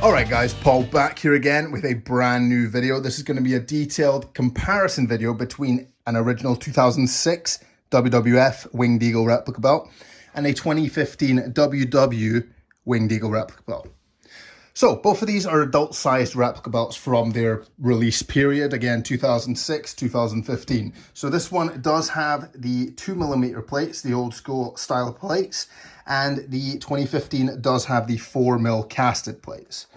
Alright guys, Paul back here again with a brand new video. This is going to be a detailed comparison video between an original 2006 WWF Winged Eagle replica belt and a 2015 WW Winged Eagle replica belt. So both of these are adult-sized replica belts from their release period, again 2006, 2015. So this one does have the 2mm plates, the old school style plates, and the 2015 does have the 4mm casted plates.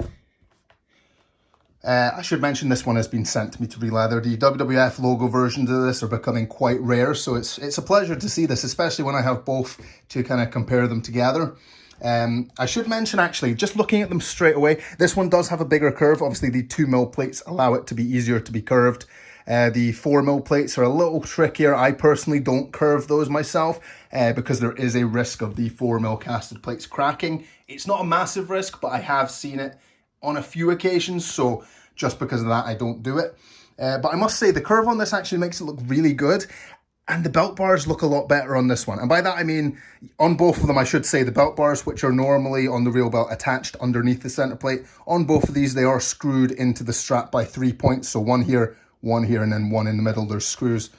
I should mention this one has been sent to me to re-leather. The WWF logo versions of this are becoming quite rare, so it's a pleasure to see this, especially when I have both to kind of compare them together. I should mention actually, just looking at them straight away, this one does have a bigger curve. Obviously the 2mm plates allow it to be easier to be curved. The 4mm plates are a little trickier. I personally don't curve those myself because there is a risk of the 4mm casted plates cracking. It's not a massive risk, but I have seen it on a few occasions, so just because of that I don't do it. But I must say the curve on this actually makes it look really good. And the belt bars look a lot better on this one. And by that I mean, on both of them I should say, the belt bars, which are normally on the real belt attached underneath the center plate, on both of these they are screwed into the strap by 3 points. So one here, and then one in the middle. There's screws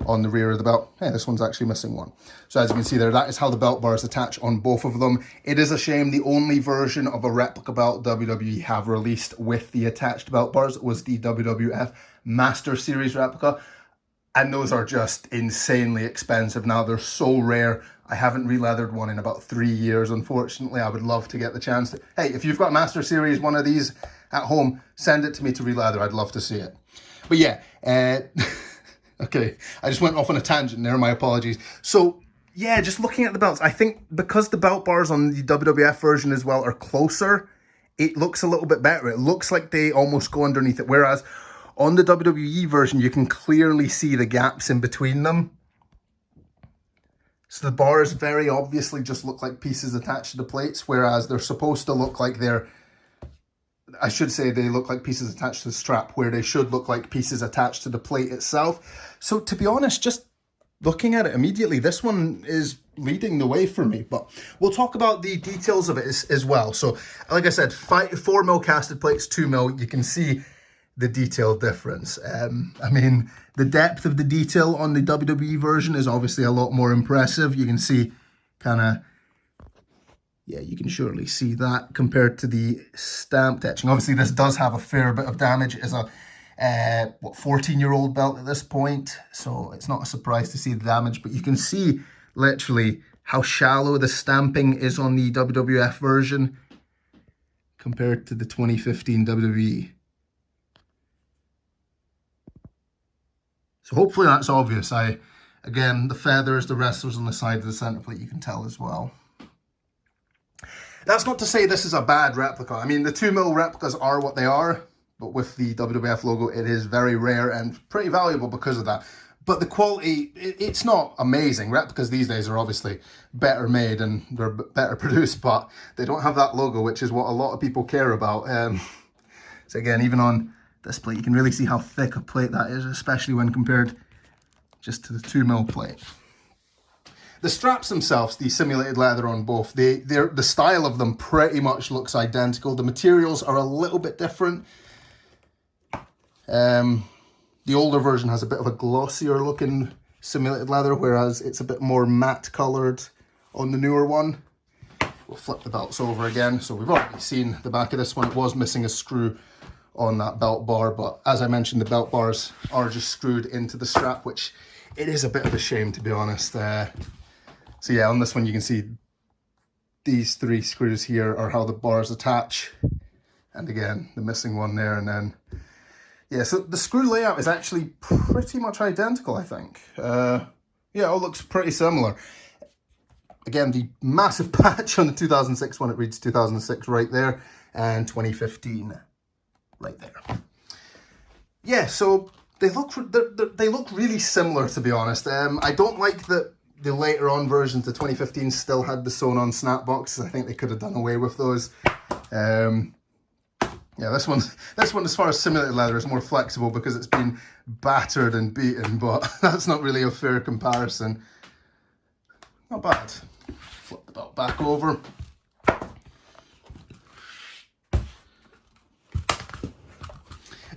on the rear of the belt. Hey, this one's actually missing one. So as you can see there, that is how the belt bars attach on both of them. It is a shame the only version of a replica belt WWE have released with the attached belt bars was the WWF Master Series replica. And those are just insanely expensive now. They're so rare. I haven't re-leathered one in about 3 years, unfortunately. I would love to get the chance to... Hey, if you've got Master Series, one of these at home, send it to me to re-leather. I'd love to see it. But yeah, okay, I just went off on a tangent there, my apologies. So yeah, just looking at the belts, I think because the belt bars on the WWF version as well are closer, it looks a little bit better. It looks like they almost go underneath it, whereas on the WWE version, you can clearly see the gaps in between them. So the bars very obviously just look like pieces attached to the plates, whereas they're supposed to look like they're, I should say they look like pieces attached to the strap, where they should look like pieces attached to the plate itself. So to be honest, just looking at it immediately, this one is leading the way for me. But we'll talk about the details of it as well. So like I said, 4mm casted plates, 2mm, you can see the detail difference. I mean, the depth of the detail on the WWE version is obviously a lot more impressive. You can see kind of, yeah, you can surely see that compared to the stamped etching. Obviously, this does have a fair bit of damage. It is a 14-year-old belt at this point, so it's not a surprise to see the damage, but you can see literally how shallow the stamping is on the WWF version compared to the 2015 WWE. So hopefully that's obvious. Again, the feathers, the wrestlers on the side of the center plate, you can tell as well. That's not to say this is a bad replica. I mean, the 2mm replicas are what they are, but with the WWF logo, it is very rare and pretty valuable because of that. But the quality, it's not amazing. Replicas these days are obviously better made and they're better produced, but they don't have that logo, which is what a lot of people care about. So again, even on this plate, you can really see how thick a plate that is, especially when compared just to the 2mm plate. The straps themselves, the simulated leather on both, the style of them pretty much looks identical. The materials are a little bit different. The older version has a bit of a glossier looking simulated leather, whereas it's a bit more matte coloured on the newer one. We'll flip the belts over again. So we've already seen the back of this one. It was missing a screw on that belt bar, but as I mentioned, the belt bars are just screwed into the strap, which it is a bit of a shame, to be honest. So yeah, on this one you can see these 3 screws here are how the bars attach, and again the missing one there, and then yeah, so the screw layout is actually pretty much identical, I think. Yeah, it all looks pretty similar. Again, the massive patch on the 2006 one, it reads 2006 right there, and 2015 right there. Yeah, so they look really similar, to be honest. I don't like that the later on versions, the 2015, still had the sewn on snap boxes. I think they could have done away with those. Yeah, this one, as far as simulated leather, is more flexible because it's been battered and beaten, but that's not really a fair comparison. Not bad. Flip the belt back over.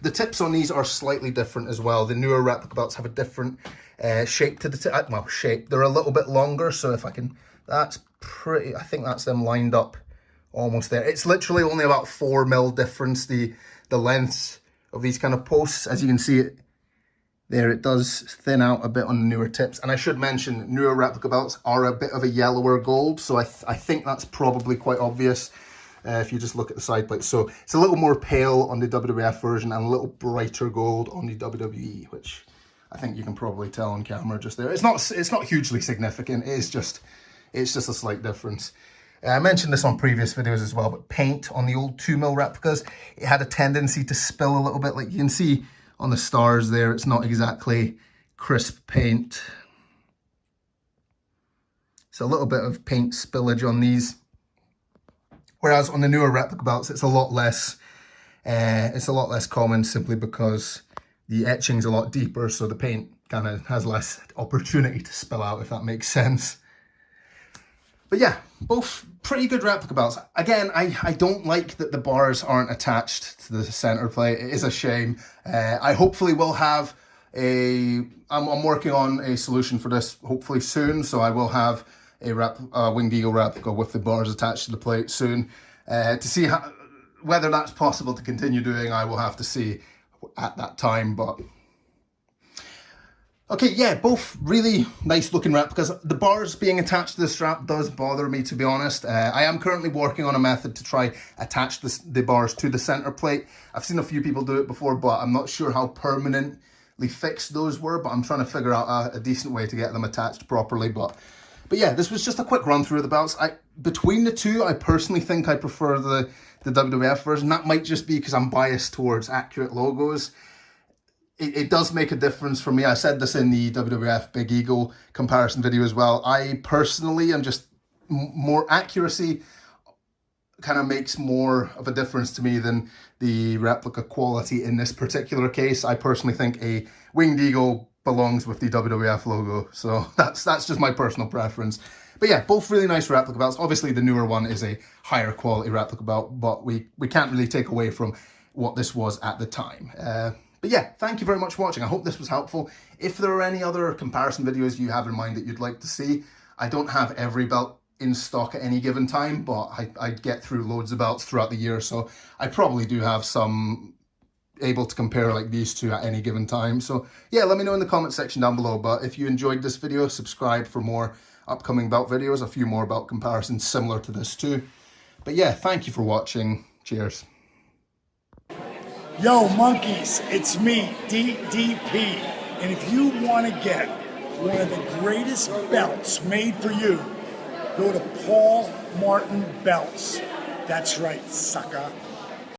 The tips on these are slightly different as well. The newer replica belts have a different shape to the tip. Well, shape. They're a little bit longer, so if I can, that's pretty, I think that's them lined up almost there. It's literally only about 4 mil difference, the lengths of these kind of posts. As you can see it there, it does thin out a bit on the newer tips. And I should mention, newer replica belts are a bit of a yellower gold, so I think that's probably quite obvious if you just look at the side plates. So it's a little more pale on the WWF version and a little brighter gold on the WWE, which I think you can probably tell on camera just there. It's not hugely significant. It's just a slight difference. I mentioned this on previous videos as well, but paint on the old 2 mil replicas, it had a tendency to spill a little bit. Like you can see on the stars there, it's not exactly crisp paint. It's a little bit of paint spillage on these. Whereas on the newer replica belts, it's a lot less common, simply because the etching's a lot deeper, so the paint kind of has less opportunity to spill out, if that makes sense. But yeah, both pretty good replica belts. Again, I don't like that the bars aren't attached to the center plate. It is a shame. I hopefully will have I'm working on a solution for this hopefully soon, so I will have a Winged Eagle replica with the bars attached to the plate soon. To see whether that's possible to continue doing, I will have to see at that time. But okay, yeah, both really nice looking replicas. The bars being attached to the strap does bother me, to be honest. I am currently working on a method to try attach the bars to the center plate. I've seen a few people do it before, but I'm not sure how permanently fixed those were, but I'm trying to figure out a decent way to get them attached properly. But yeah, this was just a quick run through of the belts. Between the two, I personally think I prefer the WWF version. That might just be because I'm biased towards accurate logos. It does make a difference for me. I said this in the WWF Big Eagle comparison video as well. I personally am just more accuracy kind of makes more of a difference to me than the replica quality in this particular case. I personally think a Winged Eagle belongs with the WWF logo, so that's just my personal preference. But yeah, both really nice replica belts. Obviously the newer one is a higher quality replica belt, but we can't really take away from what this was at the time. But yeah, thank you very much for watching. I hope this was helpful. If there are any other comparison videos you have in mind that you'd like to see, I don't have every belt in stock at any given time, but I get through loads of belts throughout the year, so I probably do have some able to compare like these two at any given time. So yeah, let me know in the comment section down below. But if you enjoyed this video, subscribe for more upcoming belt videos, a few more belt comparisons similar to this too. But yeah, thank you for watching. Cheers. Yo, monkeys, it's me, DDP. And if you want to get one of the greatest belts made for you, go to Paulmartinbelts. That's right, sucker.